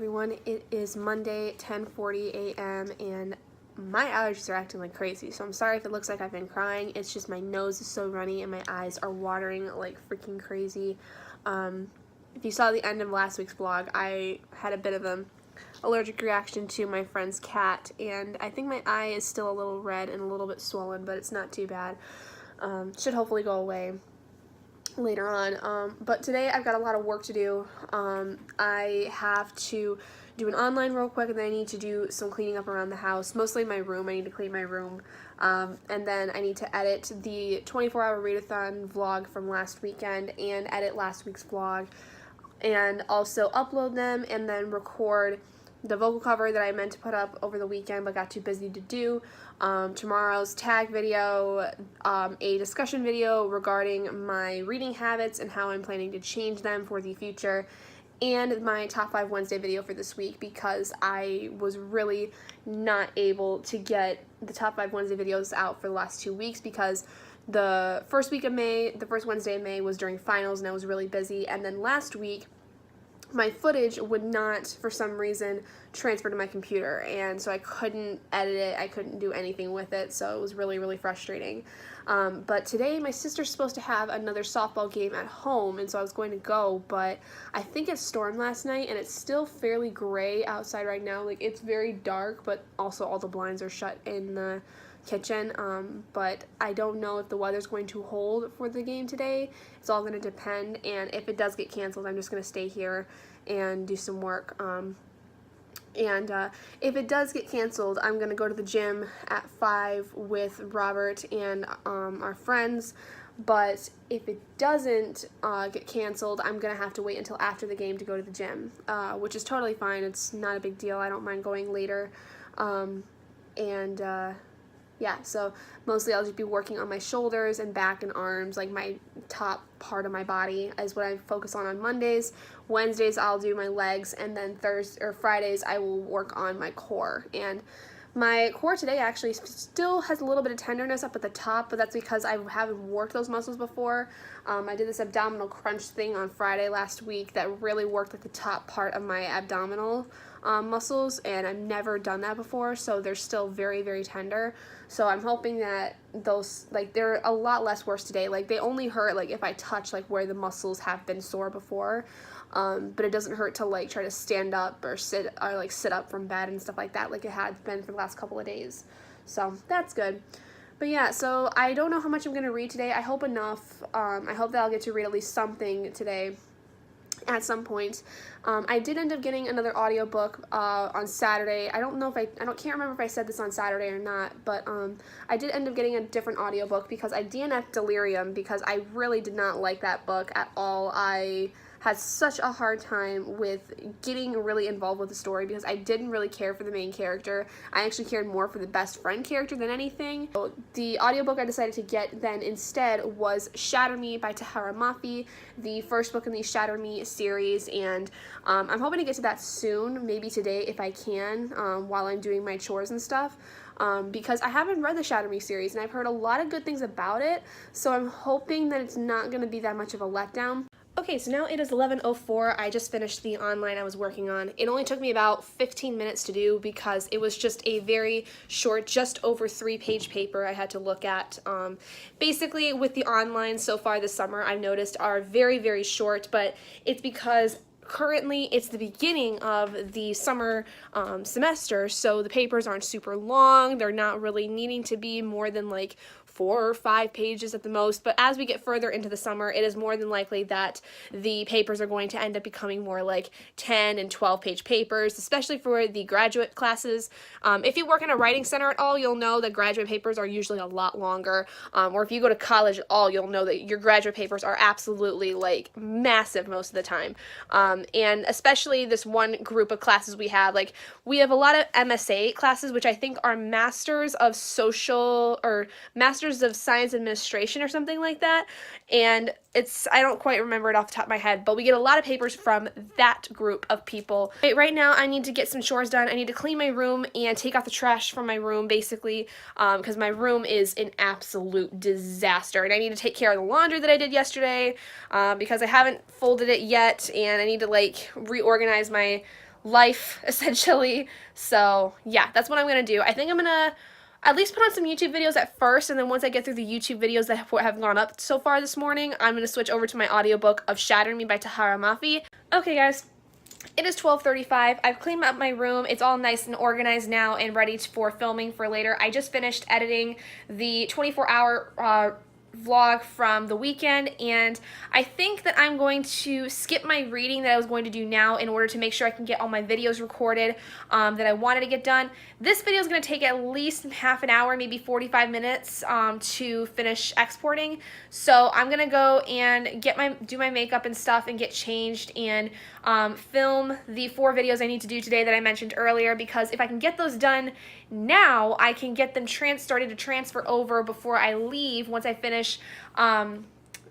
everyone. It is Monday, 10:40 a.m. and my allergies are acting like crazy, so I'm sorry if it looks like I've been crying. It's just my nose is so runny and my eyes are watering like freaking crazy. If you saw the end of last week's vlog, I had a bit of an allergic reaction to my friend's cat, and I think my eye is still a little red and a little bit swollen, but it's not too bad. Should hopefully go away later on, but today I've got a lot of work to do. I have to do an online real quick, and then I need to do some cleaning up around the house, mostly my room. I need to clean my room, and then I need to edit the 24-hour readathon vlog from last weekend and edit last week's vlog, and also upload them and then record the vocal cover that I meant to put up over the weekend but got too busy to do, tomorrow's tag video, a discussion video regarding my reading habits and how I'm planning to change them for the future, and my top 5 Wednesday video for this week, because I was really not able to get the top 5 Wednesday videos out for the last 2 weeks because the first week of May, the first Wednesday of May was during finals and I was really busy, and then last week my footage would not, for some reason, transfer to my computer, and so I couldn't edit it, I couldn't do anything with it, so it was really, really frustrating. But today my sister's supposed to have another softball game at home, and so I was going to go, but I think it stormed last night, and it's still fairly gray outside right now. Like, it's very dark, but also all the blinds are shut in the kitchen, but I don't know if the weather's going to hold for the game today. It's all going to depend, and if it does get canceled, I'm just going to stay here and do some work. If it does get canceled, I'm going to go to the gym at 5 with Robert and our friends, but if it doesn't get canceled, I'm going to have to wait until after the game to go to the gym, which is totally fine. It's not a big deal. I don't mind going later, yeah, so mostly I'll just be working on my shoulders and back and arms, like my top part of my body is what I focus on Mondays. Wednesdays I'll do my legs, and then Fridays I will work on my core. And my core today actually still has a little bit of tenderness up at the top, but that's because I haven't worked those muscles before. I did this abdominal crunch thing on Friday last week that really worked at the top part of my abdominal muscles, and I've never done that before, so they're still very, very tender. So I'm hoping that those, like, they're a lot less worse today. Like, they only hurt, like, if I touch, like, where the muscles have been sore before, but it doesn't hurt to, like, try to stand up or sit up from bed and stuff like that, like it had been for the last couple of days. So that's good. But yeah, so I don't know how much I'm going to read today. I hope enough. I hope that I'll get to read at least something today at some point. I did end up getting another audiobook on Saturday. I can't remember if I said this on Saturday or not, but I did end up getting a different audiobook because I DNF'd Delirium because I really did not like that book at all. I had such a hard time with getting really involved with the story because I didn't really care for the main character. I actually cared more for the best friend character than anything. So the audiobook I decided to get then instead was Shatter Me by Tahereh Mafi, the first book in the Shatter Me series, and I'm hoping to get to that soon, maybe today if I can, while I'm doing my chores and stuff. Because I haven't read the Shatter Me series, and I've heard a lot of good things about it, so I'm hoping that it's not going to be that much of a letdown. Okay, so now it is 11:04. I just finished the online I was working on. It only took me about 15 minutes to do because it was just a very short, just over 3-page paper I had to look at. Basically, with the online so far this summer, I've noticed are very, very short, but it's because currently it's the beginning of the summer semester, so the papers aren't super long. They're not really needing to be more than like 4 or 5 pages at the most, but as we get further into the summer, it is more than likely that the papers are going to end up becoming more like 10 and 12-page papers, especially for the graduate classes. If you work in a writing center at all, you'll know that graduate papers are usually a lot longer, or if you go to college at all, you'll know that your graduate papers are absolutely like massive most of the time. And especially this one group of classes we have a lot of MSA classes, which I think are Masters of Social or Masters of Science Administration or something like that, and I don't quite remember it off the top of my head, but we get a lot of papers from that group of people. Right now I need to get some chores done. I need to clean my room and take out the trash from my room, basically, because my room is an absolute disaster, and I need to take care of the laundry that I did yesterday, because I haven't folded it yet, and I need to like reorganize my life, essentially. So yeah, that's what I'm gonna do. I think I'm gonna at least put on some YouTube videos at first, and then once I get through the YouTube videos that have gone up so far this morning, I'm gonna switch over to my audiobook of Shatter Me by Tahereh Mafi. Okay guys, it is 12:35. I've cleaned up my room. It's all nice and organized now and ready for filming for later. I just finished editing the 24-hour vlog from the weekend, and I think that I'm going to skip my reading that I was going to do now in order to make sure I can get all my videos recorded that I wanted to get done. This video is going to take at least half an hour, maybe 45 minutes to finish exporting. So I'm going to go and do my makeup and stuff and get changed and film the 4 videos I need to do today that I mentioned earlier, because if I can get those done now, I can get them started to transfer over before I leave once I finish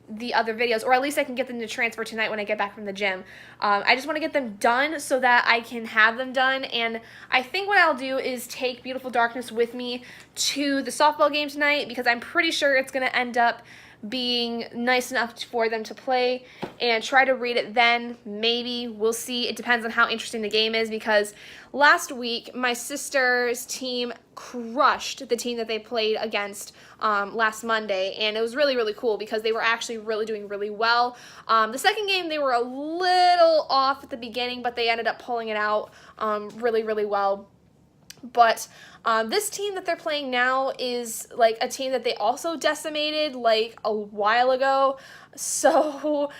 the other videos, or at least I can get them to transfer tonight when I get back from the gym. I just want to get them done so that I can have them done, and I think what I'll do is take Beautiful Darkness with me to the softball game tonight, because I'm pretty sure it's going to end up being nice enough for them to play, and try to read it then. Maybe, we'll see. It depends on how interesting the game is, because last week my sister's team crushed the team that they played against last Monday, and it was really, really cool because they were actually really doing really well. The second game, they were a little off at the beginning, but they ended up pulling it out really, really well. But this team that they're playing now is like a team that they also decimated like a while ago. So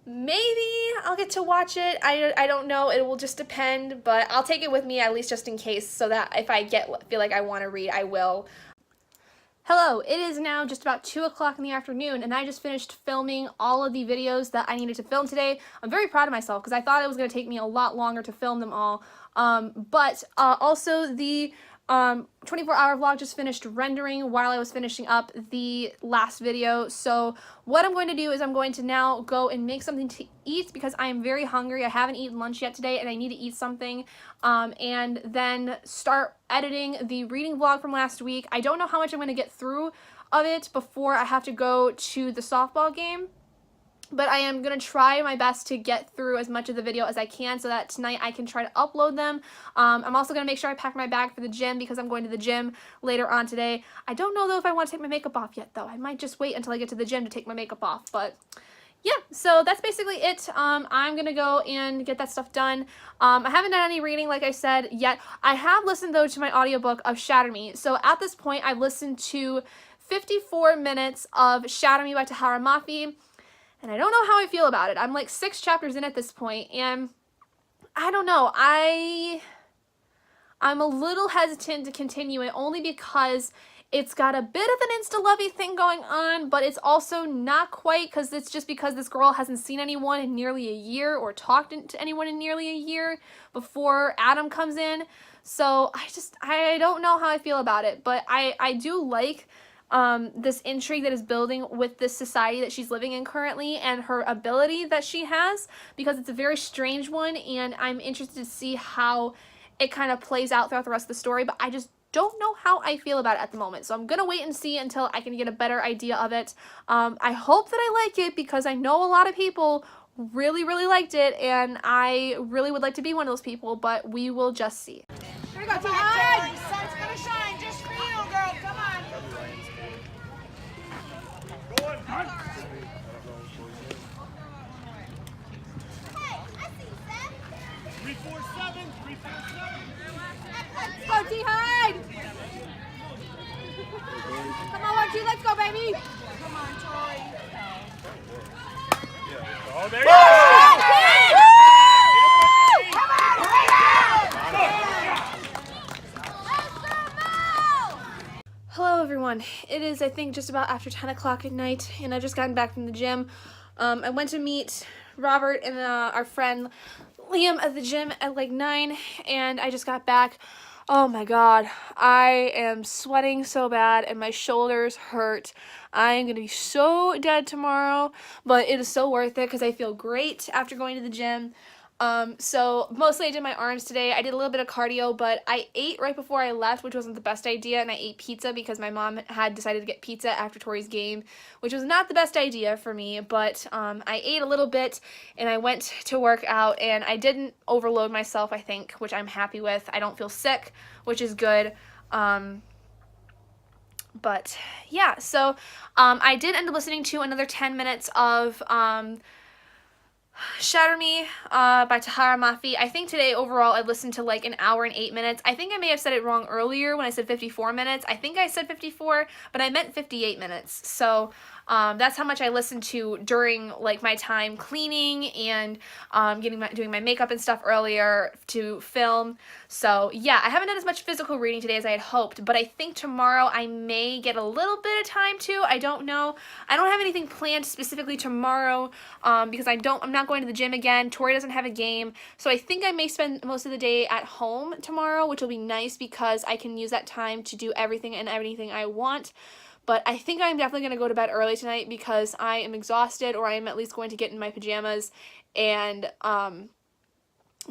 maybe I'll get to watch it. I don't know. It will just depend, but I'll take it with me at least just in case, so that if I feel like I want to read, I will. Hello, it is now just about 2 o'clock in the afternoon, and I just finished filming all of the videos that I needed to film today. I'm very proud of myself because I thought it was going to take me a lot longer to film them all. But also the 24-hour vlog just finished rendering while I was finishing up the last video. So what I'm going to do is I'm going to now go and make something to eat because I am very hungry. I haven't eaten lunch yet today, and I need to eat something. And then start editing the reading vlog from last week. I don't know how much I'm going to get through of it before I have to go to the softball game, but I am going to try my best to get through as much of the video as I can so that tonight I can try to upload them. I'm also going to make sure I pack my bag for the gym because I'm going to the gym later on today. I don't know, though, if I want to take my makeup off yet, though. I might just wait until I get to the gym to take my makeup off, but yeah, so that's basically it. I'm going to go and get that stuff done. I haven't done any reading, like I said, yet. I have listened, though, to my audiobook of Shatter Me. So at this point, I've listened to 54 minutes of Shatter Me by Tahereh Mafi. And I don't know how I feel about it. I'm like 6 chapters in at this point, and I don't know. I'm a little hesitant to continue it only because it's got a bit of an insta-lovey thing going on, but it's also not quite, because it's just because this girl hasn't seen anyone in nearly a year or talked to anyone in nearly a year before Adam comes in. So I don't know how I feel about it, but I do like this intrigue that is building with this society that she's living in currently and her ability that she has, because it's a very strange one, and I'm interested to see how it kind of plays out throughout the rest of the story, but I just don't know how I feel about it at the moment. So I'm going to wait and see until I can get a better idea of it. I hope that I like it because I know a lot of people really, really liked it, and I really would like to be one of those people, but we will just see. Here we go, Ty! The sun's going to shine just for you, girl. Come on. Hey, I see you, Seth. 347, 347. Go, T-Hyde! Come on, 1, 2, let's go, baby! Come on, Tori. Oh, there you go! Come on, Hello everyone. It is, I think, just about after 10 o'clock at night, and I've just gotten back from the gym. I went to meet Robert and our friend Liam at the gym at like 9, and I just got back. Oh my god, I am sweating so bad and my shoulders hurt. I am going to be so dead tomorrow, but it is so worth it because I feel great after going to the gym. So mostly I did my arms today. I did a little bit of cardio, but I ate right before I left, which wasn't the best idea, and I ate pizza because my mom had decided to get pizza after Tori's game, which was not the best idea for me, but I ate a little bit, and I went to work out, and I didn't overload myself, I think, which I'm happy with. I don't feel sick, which is good. But yeah, so I did end up listening to another 10 minutes of Shatter Me by Tahara Mafi. I think today overall I listened to like an hour and 8 minutes. I think I may have said it wrong earlier when I said 54 minutes. I think I said 54, but I meant 58 minutes. So that's how much I listened to during like my time cleaning and doing my makeup and stuff earlier to film. So yeah, I haven't done as much physical reading today as I had hoped, but I think tomorrow I may get a little bit of time to. I don't know. I don't have anything planned specifically tomorrow because I'm not going to the gym again. Tori doesn't have a game, so I think I may spend most of the day at home tomorrow, which will be nice because I can use that time to do everything and anything I want. But I think I'm definitely going to go to bed early tonight because I am exhausted, or I am at least going to get in my pajamas and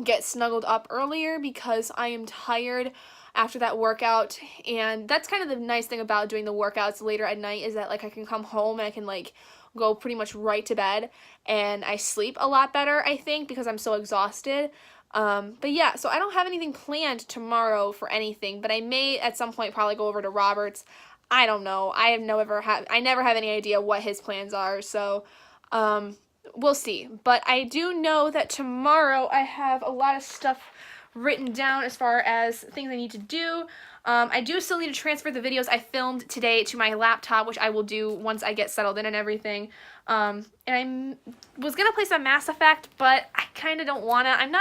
get snuggled up earlier because I am tired after that workout. And that's kind of the nice thing about doing the workouts later at night is that like I can come home and I can like go pretty much right to bed and I sleep a lot better, I think, because I'm so exhausted. But yeah, so I don't have anything planned tomorrow for anything, but I may at some point probably go over to Robert's. I don't know. I never have any idea what his plans are, so we'll see. But I do know that tomorrow I have a lot of stuff written down as far as things I need to do. I do still need to transfer the videos I filmed today to my laptop, which I will do once I get settled in and everything. And I was going to play some Mass Effect, but I kind of don't want to.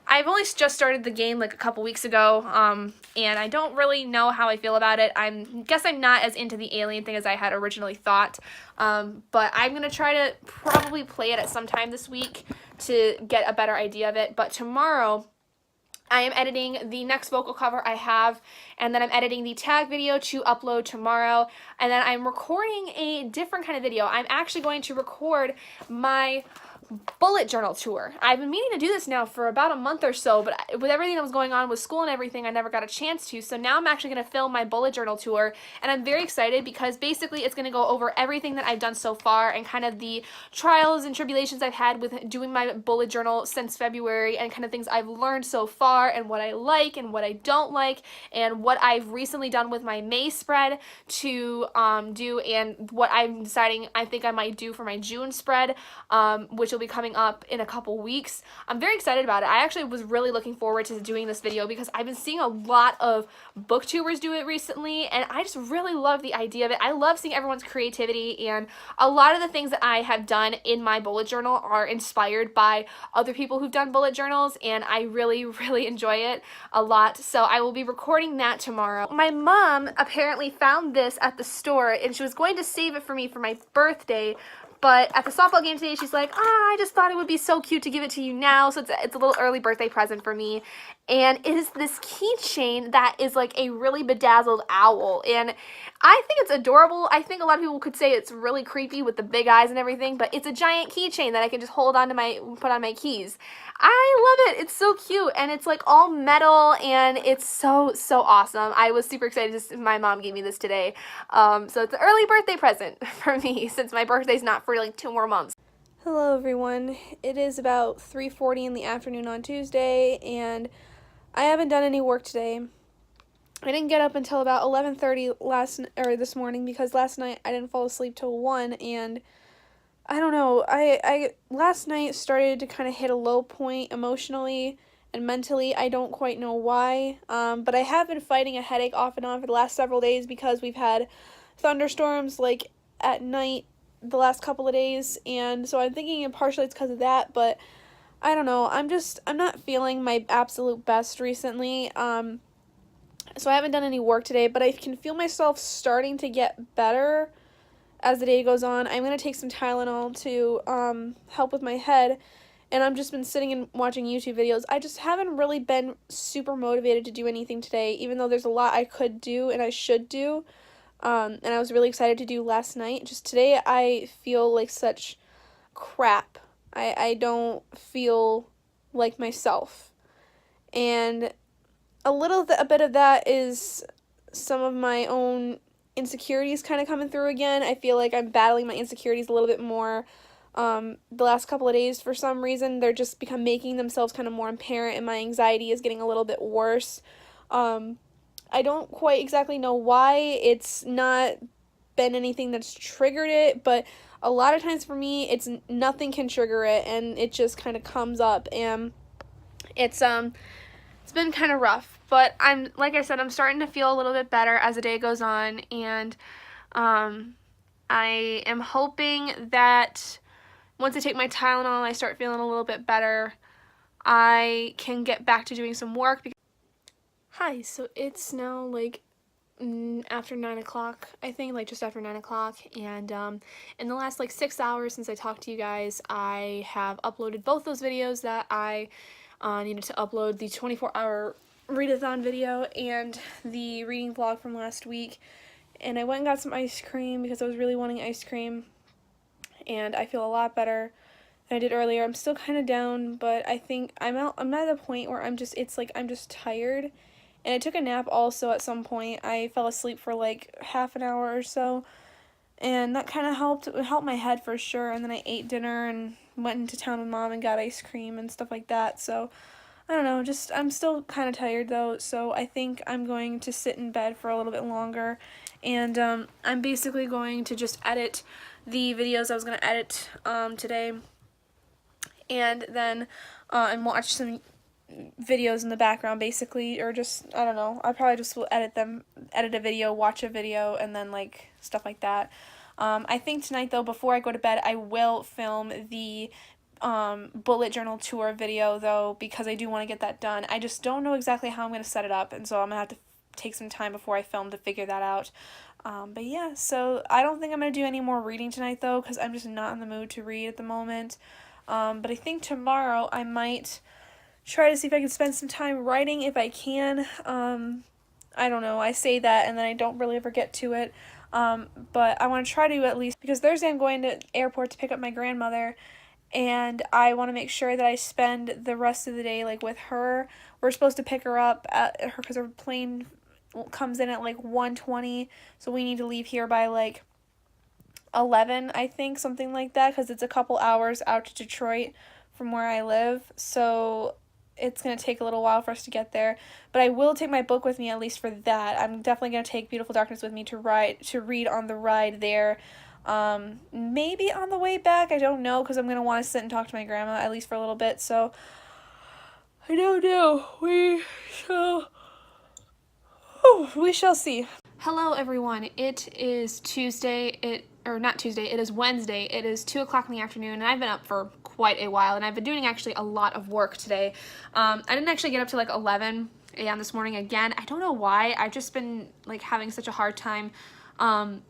I've only just started the game like a couple weeks ago, and I don't really know how I feel about it. Guess I'm not as into the alien thing as I had originally thought, but I'm going to try to probably play it at some time this week to get a better idea of it. But tomorrow, I am editing the next vocal cover I have, and then I'm editing the tag video to upload tomorrow, and then I'm recording a different kind of video. I'm actually going to record my bullet journal tour. I've been meaning to do this now for about a month or so, but with everything that was going on with school and everything, I never got a chance to. So now I'm actually going to film my bullet journal tour, and I'm very excited because basically it's going to go over everything that I've done so far and kind of the trials and tribulations I've had with doing my bullet journal since February and kind of things I've learned so far and what I like and what I don't like and what I've recently done with my May spread to do and what I'm deciding I think I might do for my June spread, which will be coming up in a couple weeks. I'm very excited about it. I actually was really looking forward to doing this video because I've been seeing a lot of booktubers do it recently, and I just really love the idea of it. I love seeing everyone's creativity, and a lot of the things that I have done in my bullet journal are inspired by other people who've done bullet journals, and I really, really enjoy it a lot. So I will be recording that tomorrow. My mom apparently found this at the store, and she was going to save it for me for my birthday, but at the softball game today, she's like, I just thought it would be so cute to give it to you now. So it's a little early birthday present for me. And it is this keychain that is like a really bedazzled owl. And I think it's adorable. I think a lot of people could say it's really creepy with the big eyes and everything, but it's a giant keychain that I can just hold on to put on my keys. I love it. It's so cute, and it's like all metal, and it's so awesome. I was super excited. My mom gave me this today. So it's an early birthday present for me since my birthday's not for like 2 more months. Hello everyone. It is about 3:40 in the afternoon on Tuesday, and I haven't done any work today. I didn't get up until about 11:30 this morning because last night I didn't fall asleep till 1, and I don't know, I last night started to kind of hit a low point emotionally and mentally. I don't quite know why, but I have been fighting a headache off and on for the last several days because we've had thunderstorms like at night the last couple of days, and so I'm thinking partially it's because of that, but I don't know, I'm not feeling my absolute best recently, so I haven't done any work today, but I can feel myself starting to get better as the day goes on. I'm going to take some Tylenol to help with my head, and I've just been sitting and watching YouTube videos. I just haven't really been super motivated to do anything today, even though there's a lot I could do and I should do, and I was really excited to do last night. Just today I feel like such crap. I don't feel like myself. And a bit of that is some of my own insecurities kind of coming through again. I feel like I'm battling my insecurities a little bit more the last couple of days. For some reason, they're just making themselves kind of more apparent, and my anxiety is getting a little bit worse. I don't quite exactly know why. It's not been anything that's triggered it, but a lot of times for me, nothing can trigger it, and it just kind of comes up, and it's been kind of rough. But like I said, I'm starting to feel a little bit better as the day goes on, and I am hoping that once I take my Tylenol, I start feeling a little bit better, I can get back to doing some work. Hi, so it's now like after 9 o'clock, I think, like just after 9 o'clock, and in the last like 6 hours since I talked to you guys, I have uploaded both those videos that I needed to upload, the 24-hour readathon video and the reading vlog from last week. And I went and got some ice cream because I was really wanting ice cream, and I feel a lot better than I did earlier. I'm still kind of down, but I think I'm not at the point where I'm just tired. And I took a nap also at some point. I fell asleep for like half an hour or so, and that kind of helped. It helped my head for sure. And then I ate dinner and went into town with Mom and got ice cream and stuff like that. So I don't know, I'm still kind of tired though, so I think I'm going to sit in bed for a little bit longer, and I'm basically going to just edit the videos I was going to edit today, and then and watch some videos in the background basically, or just, I don't know, I probably just will edit a video, watch a video, and then like stuff like that. I think tonight though, before I go to bed, I will film the bullet journal tour video though, because I do want to get that done. I just don't know exactly how I'm going to set it up, and so I'm going to have to take some time before I film to figure that out. But yeah, so I don't think I'm going to do any more reading tonight though, because I'm just not in the mood to read at the moment. But I think tomorrow I might try to see if I can spend some time writing if I can. I don't know, I say that and then I don't really ever get to it. But I want to try to at least, because Thursday I'm going to airport to pick up my grandmother, and I want to make sure that I spend the rest of the day like with her. We're supposed to pick her up because her plane comes in at like 1:20, so we need to leave here by like 11, I think, something like that, because it's a couple hours out to Detroit from where I live, so it's going to take a little while for us to get there. But I will take my book with me, at least for that. I'm definitely going to take Beautiful Darkness with me to read on the ride there. Maybe on the way back, I don't know, because I'm going to want to sit and talk to my grandma, at least for a little bit, so I don't know. We shall see. Hello everyone, it is Tuesday, it is Wednesday, it is 2 o'clock in the afternoon, and I've been up for quite a while, and I've been doing actually a lot of work today. I didn't actually get up to like 11 a.m. this morning again. I don't know why. I've just been like having such a hard time, not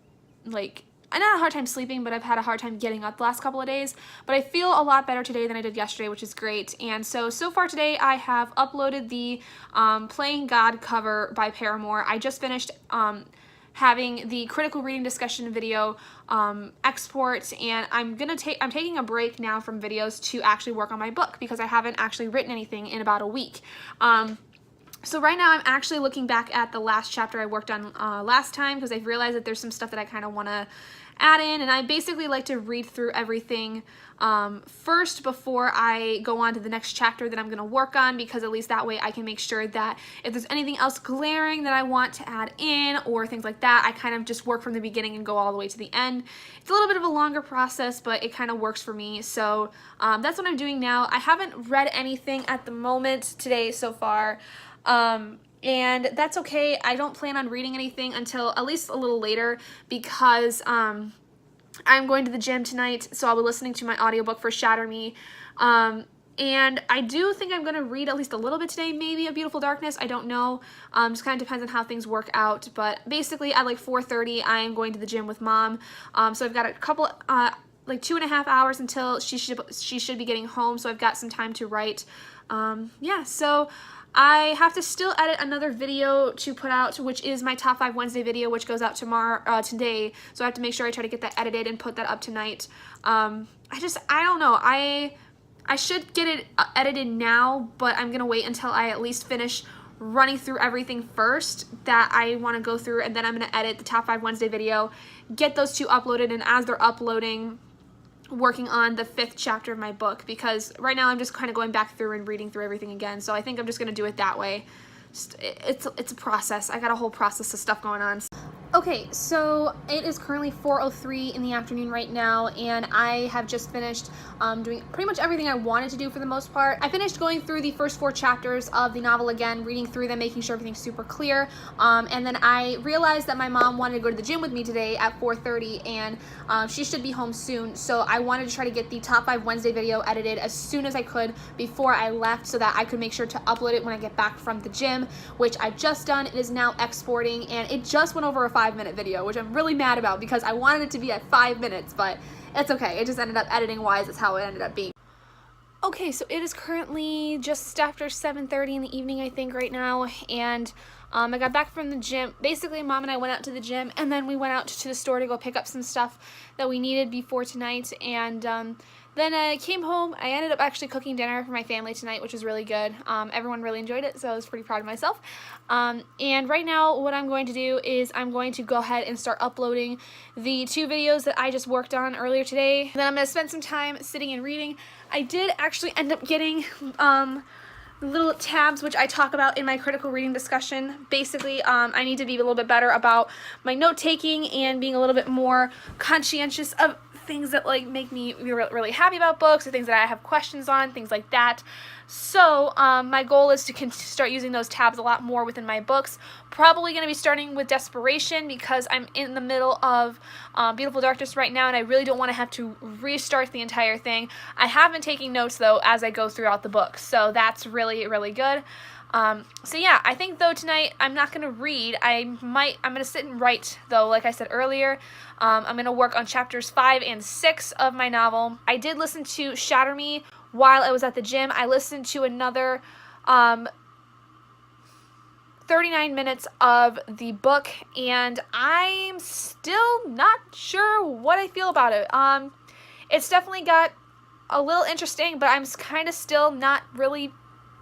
a hard time sleeping, but I've had a hard time getting up the last couple of days. But I feel a lot better today than I did yesterday, which is great. And so far today, I have uploaded the Playing God cover by Paramore. I just finished having the critical reading discussion video export, and I'm taking a break now from videos to actually work on my book, because I haven't actually written anything in about a week. So right now I'm actually looking back at the last chapter I worked on last time, because I've realized that there's some stuff that I kind of want to add in, and I basically like to read through everything first before I go on to the next chapter that I'm going to work on, because at least that way I can make sure that if there's anything else glaring that I want to add in or things like that, I kind of just work from the beginning and go all the way to the end. It's a little bit of a longer process, but it kind of works for me, so that's what I'm doing now. I haven't read anything at the moment today so far, and that's okay. I don't plan on reading anything until at least a little later, because I'm going to the gym tonight, so I'll be listening to my audiobook for Shatter Me. And I do think I'm going to read at least a little bit today, maybe A Beautiful Darkness. I don't know. Just kind of depends on how things work out. But basically at like 4:30, I am going to the gym with Mom. So I've got a couple, like 2.5 hours until she should be getting home, so I've got some time to write. Yeah, so I have to still edit another video to put out, which is my Top 5 Wednesday video, which goes out today, so I have to make sure I try to get that edited and put that up tonight. I don't know, I should get it edited now, but I'm gonna wait until I at least finish running through everything first that I want to go through, and then I'm going to edit the Top 5 Wednesday video, get those 2 uploaded, and as they're uploading, working on the 5th chapter of my book, because right now I'm just kind of going back through and reading through everything again, so I think I'm just going to do it that way. It's a process. I got a whole process of stuff going on. Okay, so it is currently 4:03 in the afternoon right now, and I have just finished doing pretty much everything I wanted to do for the most part. I finished going through the first 4 chapters of the novel again, reading through them, making sure everything's super clear, and then I realized that my mom wanted to go to the gym with me today at 4:30, and she should be home soon, so I wanted to try to get the Top 5 Wednesday video edited as soon as I could before I left so that I could make sure to upload it when I get back from the gym, which I've just done. It is now exporting, and it just went over a 5-minute video, which I'm really mad about because I wanted it to be at 5 minutes, but it's okay. It just ended up editing wise. It's how it ended up being. Okay, so it is currently just after 7:30 in the evening, I think, right now, and I got back from the gym. Basically, Mom and I went out to the gym, and then we went out to the store to go pick up some stuff that we needed before tonight, and then I came home. I ended up actually cooking dinner for my family tonight, which was really good. Everyone really enjoyed it, so I was pretty proud of myself. And right now, what I'm going to do is I'm going to go ahead and start uploading the 2 videos that I just worked on earlier today. Then I'm going to spend some time sitting and reading. I did actually end up getting little tabs, which I talk about in my critical reading discussion. Basically, I need to be a little bit better about my note-taking and being a little bit more conscientious of things that like make me really happy about books, or things that I have questions on, things like that. So my goal is to start using those tabs a lot more within my books. Probably going to be starting with Desperation because I'm in the middle of Beautiful Darkness right now, and I really don't want to have to restart the entire thing. I have been taking notes though as I go throughout the book, so that's really good. So yeah, I think though tonight I'm not going to read. I'm going to sit and write though, like I said earlier. I'm going to work on chapters 5 and 6 of my novel. I did listen to Shatter Me while I was at the gym. I listened to another 39 minutes of the book, and I'm still not sure what I feel about it. It's definitely got a little interesting, but I'm kind of still not really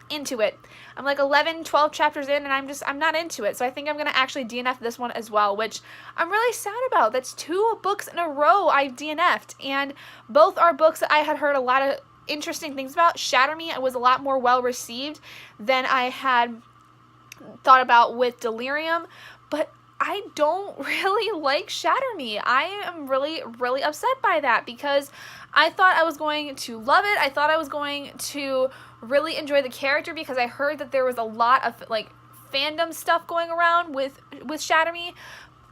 into it. I'm like 11, 12 chapters in, and I'm not into it. So I think I'm going to actually DNF this one as well, which I'm really sad about. That's 2 books in a row I've DNF'd, and both are books that I had heard a lot of interesting things about. Shatter Me was a lot more well received than I had thought about with Delirium, but I don't really like Shatter Me. I am really upset by that because I thought I was going to love it. I thought I was going to really enjoy the character because I heard that there was a lot of like fandom stuff going around with Shatter Me.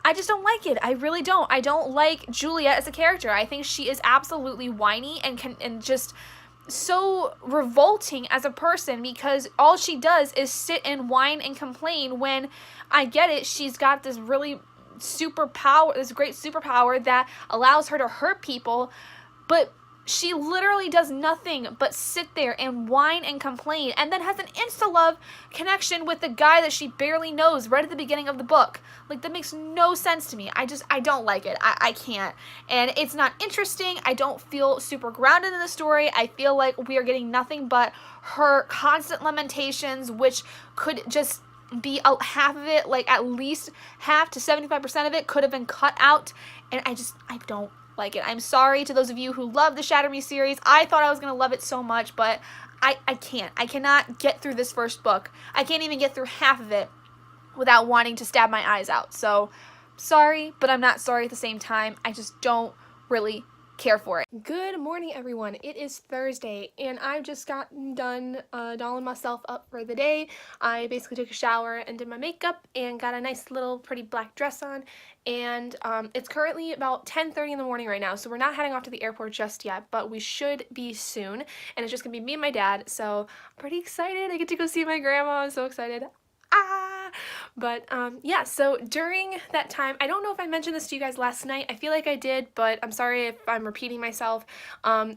I just don't like it. I really don't. I don't like Juliet as a character. I think she is absolutely whiny and just so revolting as a person because all she does is sit and whine and complain when, I get it, she's got this really this great superpower that allows her to hurt people, but she literally does nothing but sit there and whine and complain, and then has an insta-love connection with the guy that she barely knows right at the beginning of the book. Like, that makes no sense to me. I don't like it. I can't. And it's not interesting. I don't feel super grounded in the story. I feel like we are getting nothing but her constant lamentations, which could just be half of it, like at least half to 75% of it could have been cut out, and I don't like it. I'm sorry to those of you who love the Shatter Me series. I thought I was going to love it so much, but I can't. I cannot get through this first book. I can't even get through half of it without wanting to stab my eyes out. So, sorry, but I'm not sorry at the same time. I just don't really care for it. Good morning, everyone. It is Thursday, and I've just gotten done dolling myself up for the day. I basically took a shower and did my makeup and got a nice little pretty black dress on, and it's currently about 10:30 in the morning right now, so we're not heading off to the airport just yet, but we should be soon, and it's just gonna be me and my dad, so I'm pretty excited. I get to go see my grandma. I'm so excited. But yeah, so during that time, I don't know if I mentioned this to you guys last night. I feel like I did, but I'm sorry if I'm repeating myself.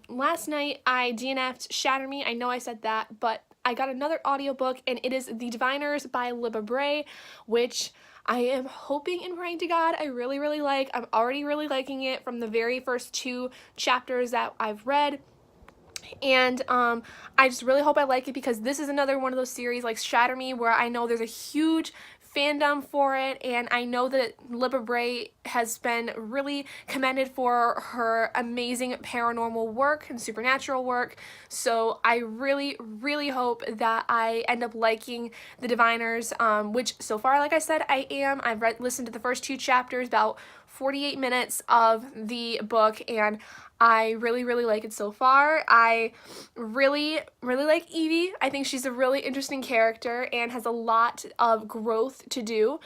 Last night I DNF'd Shatter Me. I know I said that, but I got another audiobook, and it is The Diviners by Libba Bray, which I am hoping and praying to God I really like. I'm already really liking it from the very first 2 chapters that I've read. And I just really hope I like it, because this is another one of those series like Shatter Me where I know there's a huge fandom for it, and I know that Libba Bray has been really commended for her amazing paranormal work and supernatural work. So I really, really hope that I end up liking The Diviners, which so far, like I said, I am. I've listened to the first 2 chapters, about 48 minutes of the book, and I really, really like it so far. I really, really like Evie. I think she's a really interesting character and has a lot of growth to do,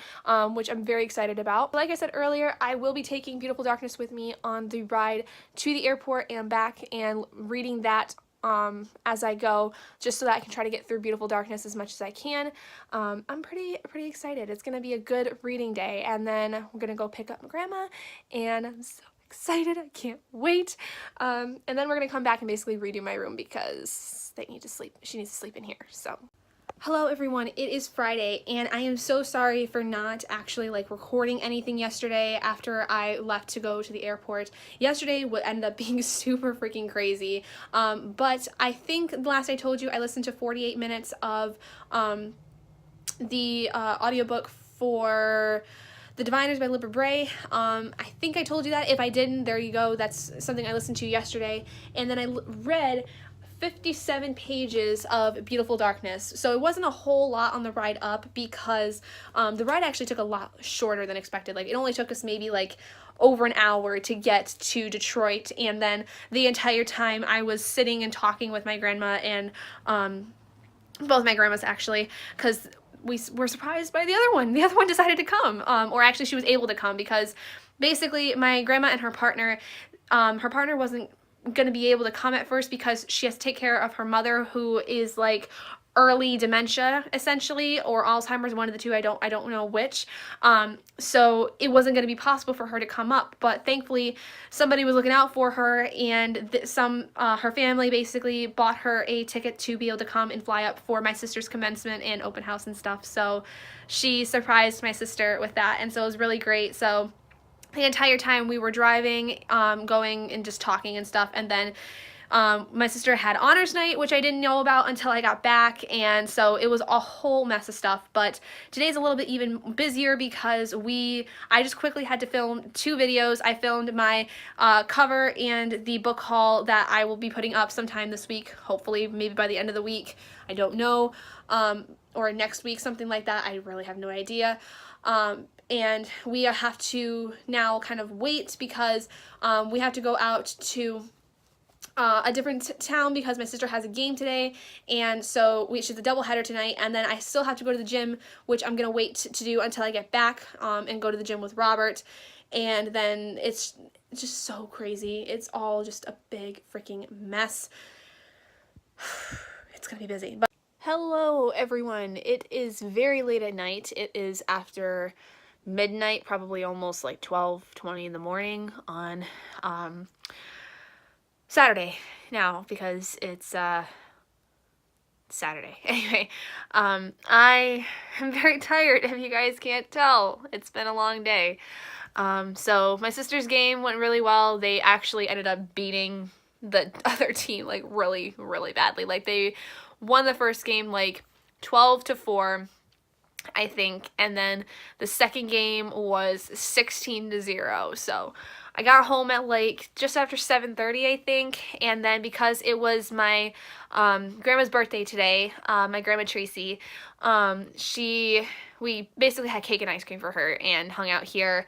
which I'm very excited about. Like I said earlier, I will be taking Beautiful Darkness with me on the ride to the airport and back, and reading that as I go, just so that I can try to get through Beautiful Darkness as much as I can. I'm pretty excited. It's gonna be a good reading day, and then we're gonna go pick up my grandma, and I'm so excited. I can't wait. And then we're gonna come back and basically redo my room because they need to sleep. She needs to sleep in here. So hello everyone, it is Friday, and I am so sorry for not actually like recording anything yesterday after I left to go to the airport. Yesterday would end up being super freaking crazy, but I think the last I told you, I listened to 48 minutes of the audiobook for The Diviners by Libba Bray. I think I told you that. If I didn't, there you go. That's something I listened to yesterday. And then I read 57 pages of Beautiful Darkness. So it wasn't a whole lot on the ride up, because the ride actually took a lot shorter than expected. Like, it only took us maybe like over an hour to get to Detroit, and then the entire time I was sitting and talking with my grandma, and both my grandmas actually, because we were surprised by the other one. The other one decided to come, or actually she was able to come, because basically my grandma and her partner wasn't going to be able to come at first because she has to take care of her mother, who is like early dementia essentially, or Alzheimer's, one of the two. I don't know which. So it wasn't going to be possible for her to come up, but thankfully somebody was looking out for her, and her family basically bought her a ticket to be able to come and fly up for my sister's commencement and open house and stuff. So she surprised my sister with that, and so it was really great. So the entire time we were driving, going and just talking and stuff, and then my sister had honors night, which I didn't know about until I got back, and so it was a whole mess of stuff. But today's a little bit even busier because I just quickly had to film 2 videos. I filmed my cover and the book haul that I will be putting up sometime this week, hopefully maybe by the end of the week, I don't know, or next week, something like that. I really have no idea. And we have to now kind of wait because we have to go out to a different town because my sister has a game today, and so she's a doubleheader tonight, and then I still have to go to the gym, which I'm gonna wait to do until I get back, and go to the gym with Robert, and then it's just so crazy. It's all just a big freaking mess. It's gonna be busy. But hello everyone, it is very late at night. It is after midnight, probably almost like 12:20 in the morning on Saturday now, because it's Saturday. Anyway, I am very tired, if you guys can't tell. It's been a long day. So my sister's game went really well. They actually ended up beating the other team like really, really badly. Like, they won the first game like 12-4, I think, and then the second game was 16-0. So I got home at like just after 7:30, I think, and then because it was my grandma's birthday today, my grandma Tracy, we basically had cake and ice cream for her and hung out here,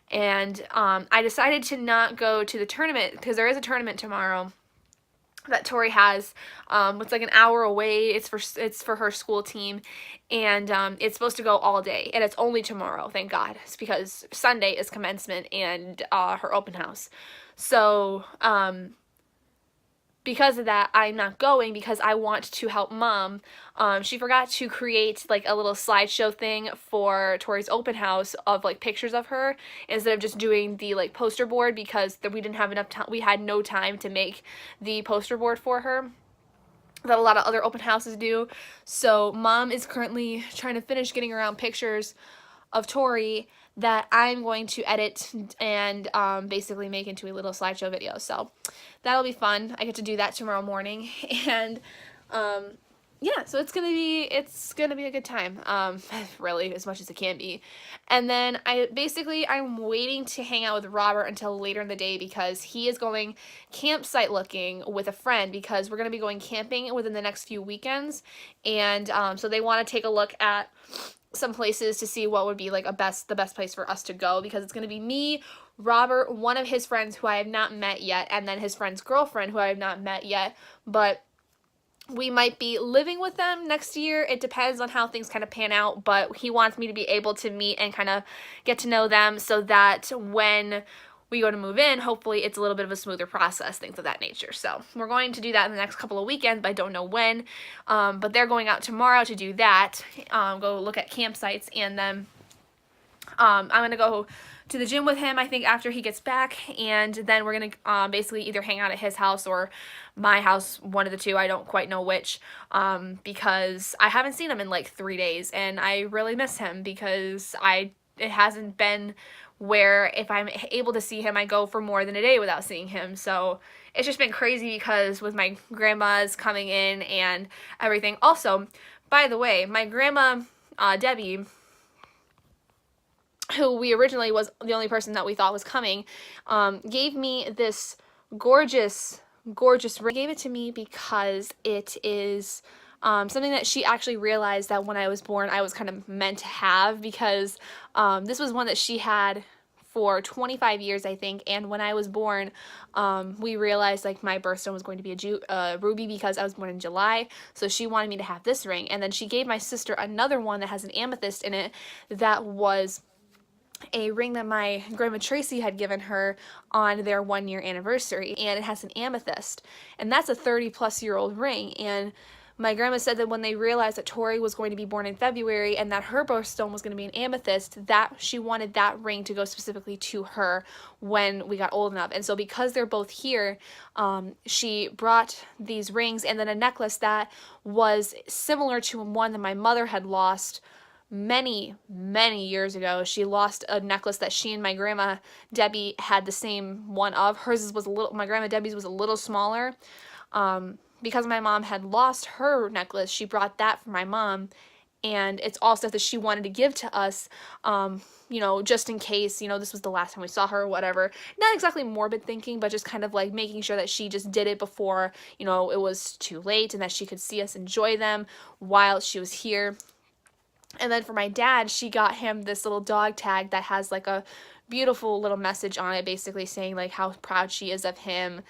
and I decided to not go to the tournament because there is a tournament tomorrow that Tori has. It's like an hour away. It's for her school team, and it's supposed to go all day, and it's only tomorrow, thank God. It's because Sunday is commencement and her open house. So because of that, I'm not going because I want to help Mom. She forgot to create like a little slideshow thing for Tori's open house of like pictures of her instead of just doing the like poster board, because we didn't have enough time. We had no time to make the poster board for her that a lot of other open houses do. So Mom is currently trying to finish getting around pictures of Tori that I'm going to edit and basically make into a little slideshow video. So that'll be fun. I get to do that tomorrow morning, and yeah, so it's gonna be a good time, really, as much as it can be. And then I'm waiting to hang out with Robert until later in the day because he is going campsite looking with a friend because we're gonna be going camping within the next few weekends, and so they want to take a look at some places to see what would be like the best place for us to go, because it's gonna be me, Robert, one of his friends who I have not met yet, and then his friend's girlfriend who I have not met yet, but we might be living with them next year. It depends on how things kind of pan out, but he wants me to be able to meet and kind of get to know them so that when we go to move in, hopefully it's a little bit of a smoother process, things of that nature. So we're going to do that in the next couple of weekends, but I don't know when. But they're going out tomorrow to do that, go look at campsites, and then I'm going to go to the gym with him, I think, after he gets back, and then we're going to basically either hang out at his house or my house, one of the two, I don't quite know which, because I haven't seen him in like 3 days, and I really miss him because it hasn't been where if I'm able to see him, I go for more than a day without seeing him. So it's just been crazy because with my grandma's coming in and everything. Also, by the way, my grandma, Debbie, who we originally was the only person that we thought was coming, gave me this gorgeous ring. Gave it to me because it is something that she actually realized that when I was born I was kind of meant to have, because this was one that she had for 25 years, I think, and when I was born, we realized like my birthstone was going to be a ruby because I was born in July, so she wanted me to have this ring, and then she gave my sister another one that has an amethyst in it that was a ring that my grandma Tracy had given her on their 1-year anniversary, and it has an amethyst, and that's a 30-plus-year-old ring. And my grandma said that when they realized that Tori was going to be born in February and that her birthstone was going to be an amethyst, that she wanted that ring to go specifically to her when we got old enough. And so because they're both here, she brought these rings and then a necklace that was similar to one that my mother had lost many years ago. She lost a necklace that she and my grandma Debbie had the same one of. Hers was my grandma Debbie's was a little smaller. Because my mom had lost her necklace, she brought that for my mom, and it's all stuff that she wanted to give to us, you know, just in case, you know, this was the last time we saw her or whatever. Not exactly morbid thinking, but just kind of like making sure that she just did it before, you know, it was too late, and that she could see us enjoy them while she was here. And then for my dad, she got him this little dog tag that has like a beautiful little message on it, basically saying like how proud she is of him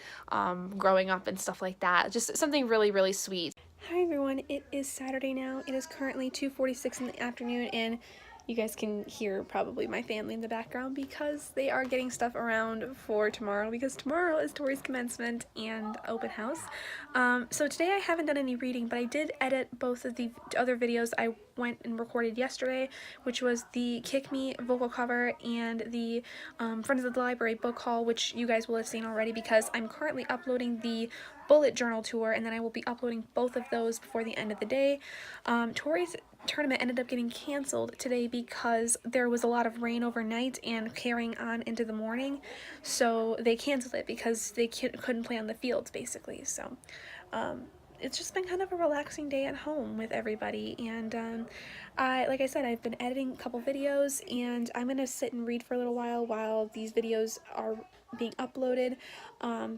growing up and stuff like that. Just something really sweet. Hi everyone, it is Saturday now. It is currently 2:46 in the afternoon, and you guys can hear probably my family in the background because they are getting stuff around for tomorrow, because tomorrow is Tori's commencement and open house. So today I haven't done any reading, but I did edit both of the other videos I went and recorded yesterday, which was the Kick Me vocal cover and the Friends of the Library book haul, which you guys will have seen already because I'm currently uploading the bullet journal tour, and then I will be uploading both of those before the end of the day. Tori's tournament ended up getting canceled today because there was a lot of rain overnight and carrying on into the morning, so they canceled it because they couldn't play on the fields, basically. So it's just been kind of a relaxing day at home with everybody, and like I said, I've been editing a couple videos, and I'm gonna sit and read for a little while these videos are being uploaded,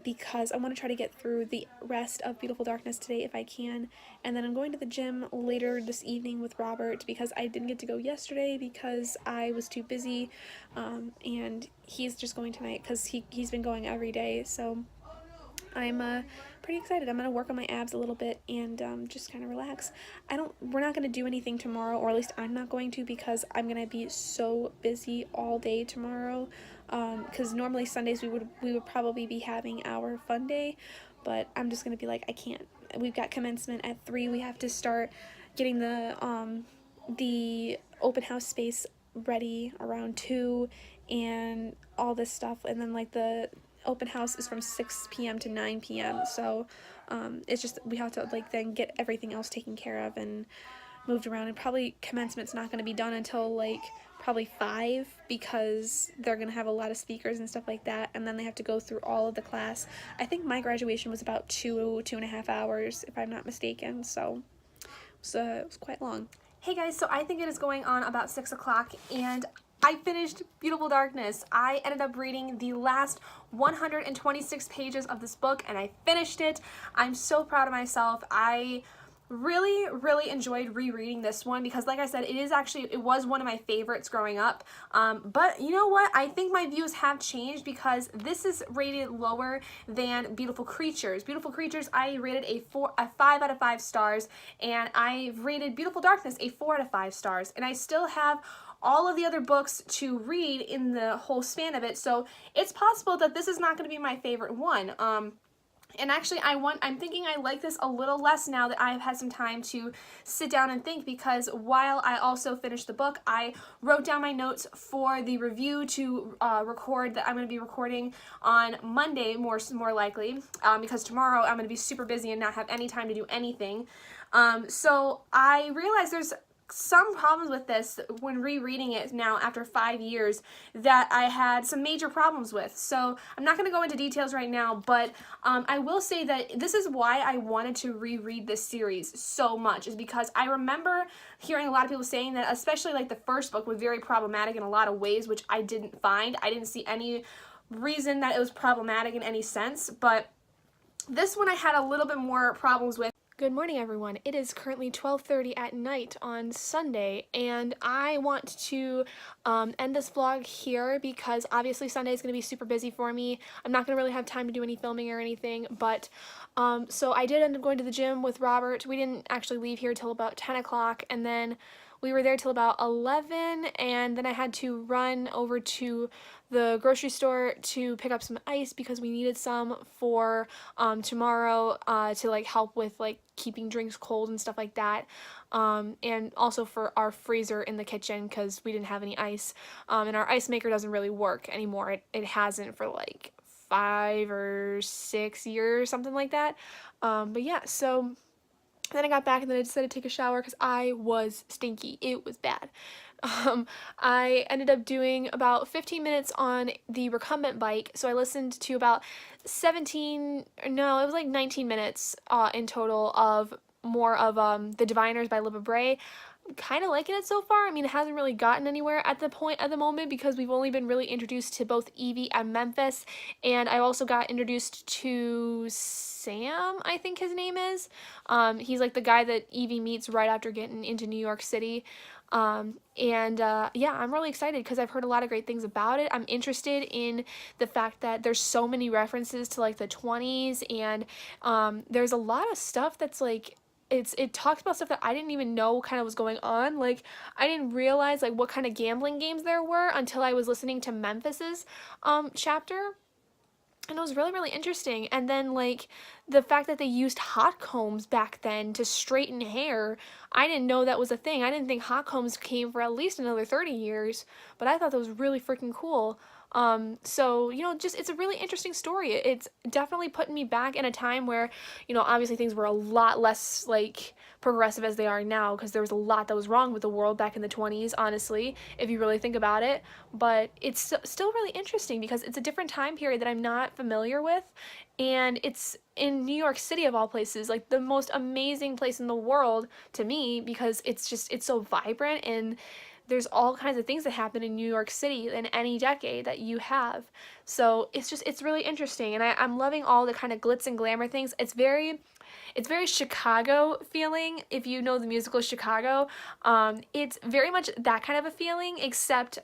because I want to try to get through the rest of Beautiful Darkness today if I can. And then I'm going to the gym later this evening with Robert because I didn't get to go yesterday because I was too busy, and he's just going tonight because he's been going every day. So I'm pretty excited. I'm going to work on my abs a little bit and just kind of relax. We're not going to do anything tomorrow, or at least I'm not going to, because I'm going to be so busy all day tomorrow. Because normally Sundays we would probably be having our fun day, but I'm just going to be like, I can't. We've got commencement at 3. We have to start getting the open house space ready around 2 and all this stuff, and then like the open house is from 6 p.m. to 9 p.m. So it's just we have to like then get everything else taken care of and moved around, and probably commencement's not going to be done until like probably 5 because they're going to have a lot of speakers and stuff like that, and then they have to go through all of the class. I think my graduation was about 2.5 hours, if I'm not mistaken, so it was quite long. Hey guys, so I think it is going on about 6 o'clock, and I finished Beautiful Darkness. I ended up reading the last 126 pages of this book, and I finished it. I'm so proud of myself. I really enjoyed rereading this one because, like I said, it was one of my favorites growing up. But you know what? I think my views have changed because this is rated lower than Beautiful Creatures. Beautiful Creatures, I rated a 5 out of 5 stars, and I rated Beautiful Darkness a 4 out of 5 stars, and I still have all of the other books to read in the whole span of it, so it's possible that this is not going to be my favorite one. And actually, I'm thinking I like this a little less now that I've had some time to sit down and think, because while I also finished the book, I wrote down my notes for the review to record that I'm going to be recording on Monday, more likely, because tomorrow I'm going to be super busy and not have any time to do anything. So I realized there's some problems with this when rereading it now after 5 years that I had some major problems with. So I'm not going to go into details right now, but I will say that this is why I wanted to reread this series so much, is because I remember hearing a lot of people saying that, especially like the first book was very problematic in a lot of ways, which I didn't find. I didn't see any reason that it was problematic in any sense, but this one I had a little bit more problems with. Good morning, everyone. It is currently 12:30 at night on Sunday, and I want to end this vlog here because obviously Sunday is going to be super busy for me. I'm not going to really have time to do any filming or anything, but so I did end up going to the gym with Robert. We didn't actually leave here till about 10 o'clock, and then we were there till about 11, and then I had to run over to the grocery store to pick up some ice because we needed some for tomorrow to like help with like keeping drinks cold and stuff like that, and also for our freezer in the kitchen because we didn't have any ice, and our ice maker doesn't really work anymore. It hasn't for like 5 or 6 years, something like that. But yeah, so then I got back and then I decided to take a shower because I was stinky. It was bad. I ended up doing about 15 minutes on the recumbent bike, so I listened to about 19 minutes in total of more of The Diviners by Libba Bray. I'm kind of liking it so far. I mean, it hasn't really gotten anywhere at the moment because we've only been really introduced to both Evie and Memphis, and I also got introduced to Sam, I think his name is. He's like the guy that Evie meets right after getting into New York City. Yeah, I'm really excited because I've heard a lot of great things about it. I'm interested in the fact that there's so many references to like the 20s, and there's a lot of stuff that's like it talks about stuff that I didn't even know kind of was going on. Like, I didn't realize like what kind of gambling games there were until I was listening to Memphis's chapter. And it was really interesting. And then like the fact that they used hot combs back then to straighten hair, I didn't know that was a thing. I didn't think hot combs came for at least another 30 years, but I thought that was really freaking cool. So, you know, just, it's a really interesting story. It's definitely putting me back in a time where, you know, obviously things were a lot less, like, progressive as they are now, because there was a lot that was wrong with the world back in the 20s, honestly, if you really think about it. But it's still really interesting because it's a different time period that I'm not familiar with, and it's in New York City of all places, like the most amazing place in the world to me, because it's so vibrant, and there's all kinds of things that happen in New York City in any decade that you have. So it's really interesting, and I'm loving all the kind of glitz and glamour things. It's very Chicago feeling, if you know the musical Chicago. It's very much that kind of a feeling, except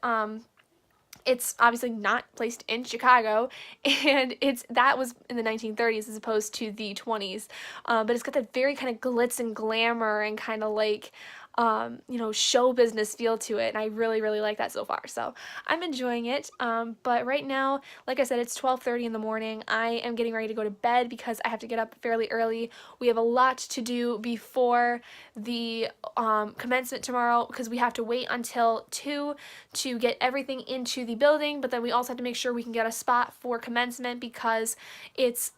it's obviously not placed in Chicago, and that was in the 1930s as opposed to the 20s, but it's got that very kind of glitz and glamour and kind of like you know, show business feel to it, and I really like that so far. So I'm enjoying it, but right now, like I said, it's 12:30 in the morning. I am getting ready to go to bed because I have to get up fairly early. We have a lot to do before the commencement tomorrow because we have to wait until 2 to get everything into the building, but then we also have to make sure we can get a spot for commencement because it's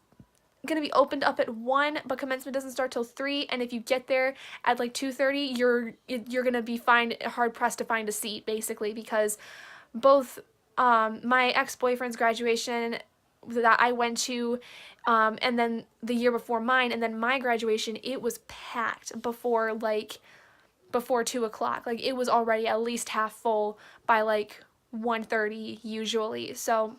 gonna be opened up at 1, but commencement doesn't start till 3, and if you get there at like 2:30, you're gonna be hard pressed to find a seat, basically, because both my ex-boyfriend's graduation that I went to, and then the year before mine, and then my graduation, it was packed before 2 o'clock. Like, it was already at least half full by like 1:30 usually. So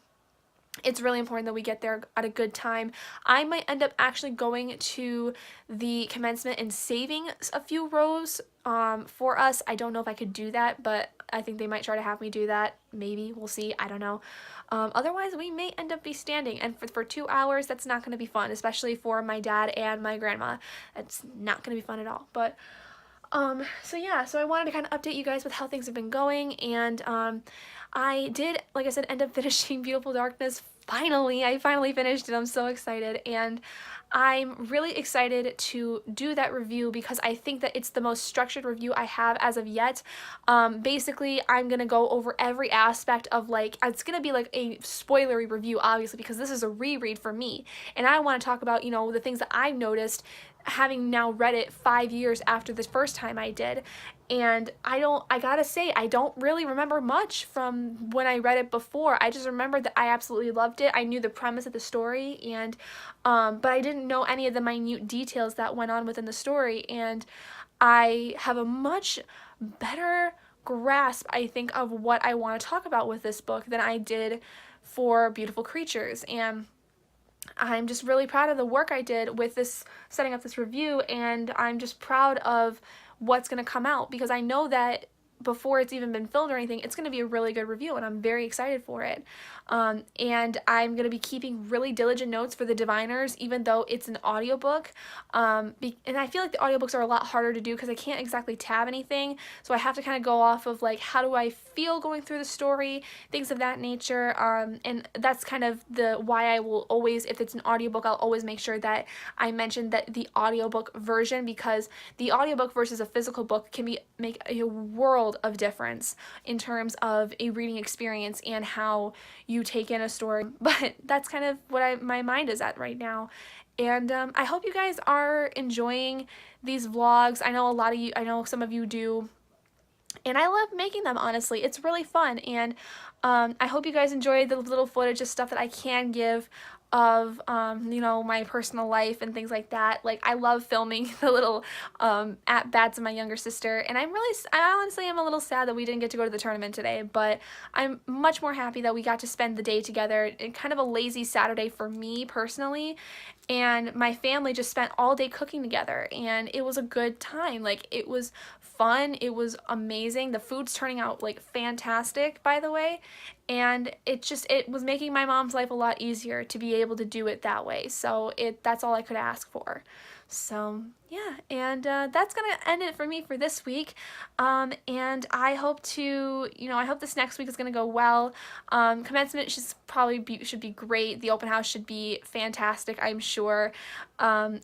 it's really important that we get there at a good time. I might end up actually going to the commencement and saving a few rows for us. I don't know if I could do that, but I think they might try to have me do that. Maybe. We'll see. I don't know. Otherwise, we may end up be standing, and for 2 hours, that's not going to be fun, especially for my dad and my grandma. It's not going to be fun at all. But so yeah, so I wanted to kind of update you guys with how things have been going, and I did, like I said, end up finishing Beautiful Darkness. Finally, I finally finished it. I'm so excited, and I'm really excited to do that review because I think that it's the most structured review I have as of yet. Basically, I'm gonna go over every aspect of, like, it's gonna be like a spoilery review, obviously, because this is a reread for me, and I want to talk about, you know, the things that I've noticed having now read it 5 years after the first time I did. And I gotta say, I don't really remember much from when I read it before. I just remember that I absolutely loved it. I knew the premise of the story, and but I didn't know any of the minute details that went on within the story, and I have a much better grasp, I think, of what I want to talk about with this book than I did for Beautiful Creatures. And I'm just really proud of the work I did with this, setting up this review, and I'm just proud of what's going to come out, because I know that before it's even been filmed or anything, it's going to be a really good review, and I'm very excited for it. And I'm going to be keeping really diligent notes for the Diviners, even though it's an audiobook. And I feel like the audiobooks are a lot harder to do because I can't exactly tab anything, so I have to kind of go off of, like, how do I feel going through the story, things of that nature. And that's kind of why I will always, if it's an audiobook, I'll always make sure that I mention that the audiobook version, because the audiobook versus a physical book can make a world of difference in terms of a reading experience and how you take in a story. But that's kind of what my mind is at right now. And I hope you guys are enjoying these vlogs. I know some of you do, and I love making them, honestly. It's really fun, and I hope you guys enjoyed the little footage of stuff that I can give of, you know, my personal life and things like that. Like, I love filming the little at-bats of my younger sister, and I honestly am a little sad that we didn't get to go to the tournament today, but I'm much more happy that we got to spend the day together. Kind of a lazy Saturday for me personally, and my family just spent all day cooking together, and it was a good time. Like, it was fun, it was amazing. The food's turning out, like, fantastic, by the way, and it was making my mom's life a lot easier to be able to do it that way. So that's all I could ask for. So yeah, and that's gonna end it for me for this week. And I hope I hope this next week is gonna go well. Commencement should be great. The open house should be fantastic, I'm sure. And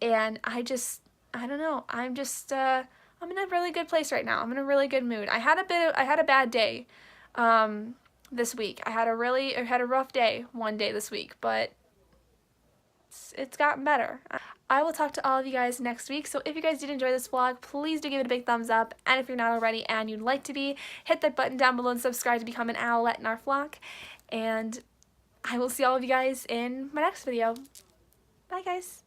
I don't know. I'm in a really good place right now. I'm in a really good mood. I had a bad day this week. I had a rough day one day this week, but it's gotten better. I will talk to all of you guys next week, so if you guys did enjoy this vlog, please do give it a big thumbs up, and if you're not already and you'd like to be, hit that button down below and subscribe to become an owlet in our flock, and I will see all of you guys in my next video. Bye, guys.